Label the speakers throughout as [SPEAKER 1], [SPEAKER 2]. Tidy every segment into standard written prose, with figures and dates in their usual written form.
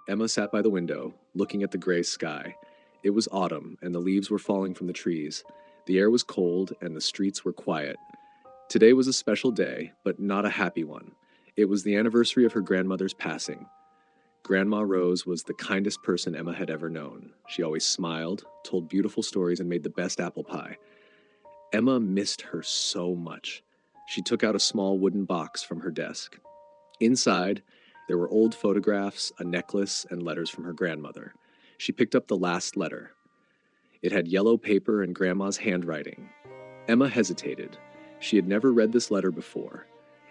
[SPEAKER 1] Emma sat by the window, looking at the gray sky. It was autumn, and the leaves were falling from the trees. The air was cold, and the streets were quiet. Today was a special day, but not a happy one. It was the anniversary of her grandmother's passing. Grandma Rose was the kindest person Emma had ever known. She always smiled, told beautiful stories, and made the best apple pie. Emma missed her so much. She took out a small wooden box from her desk. Inside, there were old photographs, a necklace, and letters from her grandmother. She picked up the last letter. It had yellow paper and Grandma's handwriting. Emma hesitated. She had never read this letter before.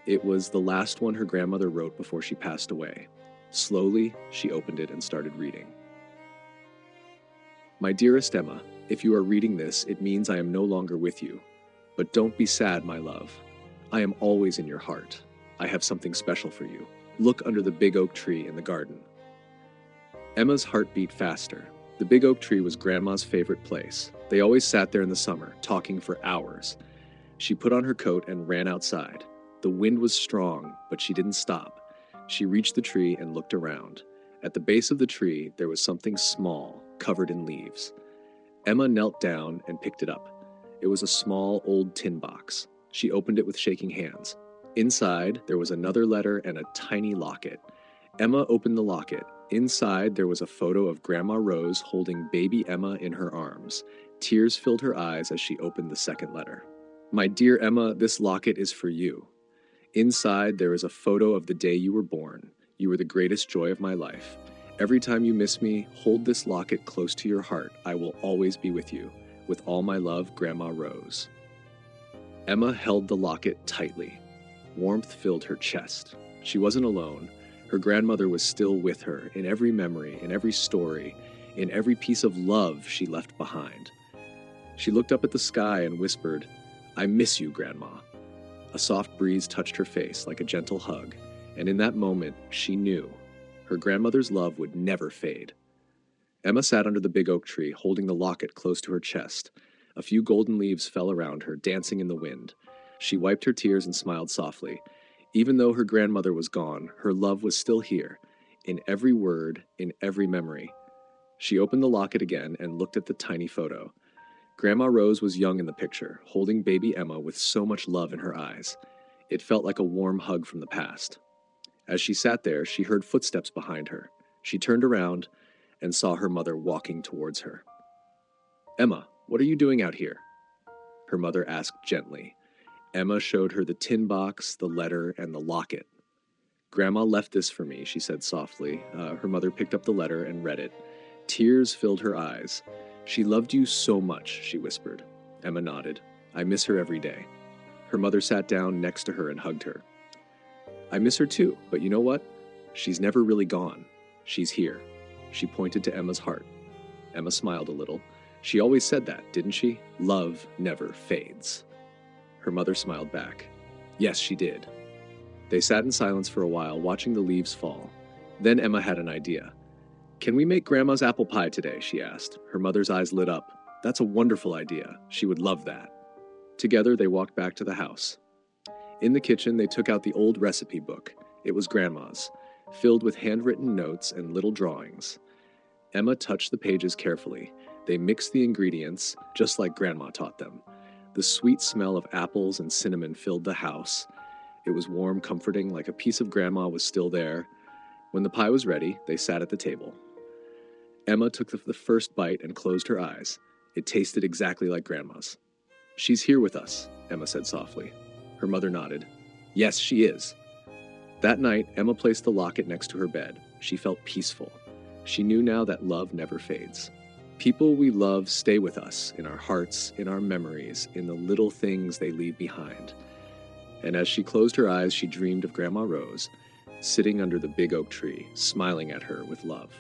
[SPEAKER 1] It was the last one her grandmother wrote before she passed away. Slowly, she opened it and started reading. My dearest Emma, if you are reading this, it means I am no longer with you. But don't be sad, my love. I am always in your heart. I have something special for you. Look under the big oak tree in the garden. Emma's heart beat faster. The big oak tree was Grandma's favorite place. They always sat there in the summer, talking for hours. She put on her coat and ran outside. The wind was strong, but she didn't stop. She reached the tree and looked around. At the base of the tree, there was something small, covered in leaves. Emma knelt down and picked it up. It was a small, old tin box. She opened it with shaking hands. Inside, there was another letter and a tiny locket. Emma opened the locket. Inside, there was a photo of Grandma Rose holding baby Emma in her arms. Tears filled her eyes as she opened the second letter. My dear Emma, this locket is for you. Inside, there is a photo of the day you were born. You were the greatest joy of my life. Every time you miss me, hold this locket close to your heart. I will always be with you. With all my love, Grandma Rose. Emma held the locket tightly. Warmth filled her chest. She wasn't alone. Her grandmother was still with her, in every memory, in every story, in every piece of love she left behind. She looked up at the sky and whispered, I miss you, Grandma. A soft breeze touched her face like a gentle hug, and in that moment, she knew her grandmother's love would never fade. Emma sat under the big oak tree, holding the locket close to her chest. A few golden leaves fell around her, dancing in the wind. She wiped her tears and smiled softly. Even though her grandmother was gone, her love was still here, in every word, in every memory. She opened the locket again and looked at the tiny photo. Grandma Rose was young in the picture, holding baby Emma with so much love in her eyes. It felt like a warm hug from the past. As she sat there, she heard footsteps behind her. She turned around and saw her mother walking towards her. Emma, what are you doing out here? Her mother asked gently. Emma showed her the tin box, the letter, and the locket. Grandma left this for me, she said softly. Her mother picked up the letter and read it. Tears filled her eyes. She loved you so much, she whispered. Emma nodded. I miss her every day. Her mother sat down next to her and hugged her. I miss her too, but you know what? She's never really gone. She's here. She pointed to Emma's heart. Emma smiled a little. She always said that, didn't she? Love never fades. Her mother smiled back. Yes, she did. They sat in silence for a while, watching the leaves fall. Then Emma had an idea. Can we make Grandma's apple pie today? She asked. Her mother's eyes lit up. That's a wonderful idea. She would love that. Together, they walked back to the house. In the kitchen, they took out the old recipe book. It was Grandma's, filled with handwritten notes and little drawings. Emma touched the pages carefully. They mixed the ingredients, just like Grandma taught them. The sweet smell of apples and cinnamon filled the house. It was warm, comforting, like a piece of Grandma was still there. When the pie was ready, they sat at the table. Emma took the first bite and closed her eyes. It tasted exactly like Grandma's. She's here with us, Emma said softly. Her mother nodded. Yes, she is. That night, Emma placed the locket next to her bed. She felt peaceful. She knew now that love never fades. People we love stay with us, in our hearts, in our memories, in the little things they leave behind. And as she closed her eyes, she dreamed of Grandma Rose, sitting under the big oak tree, smiling at her with love.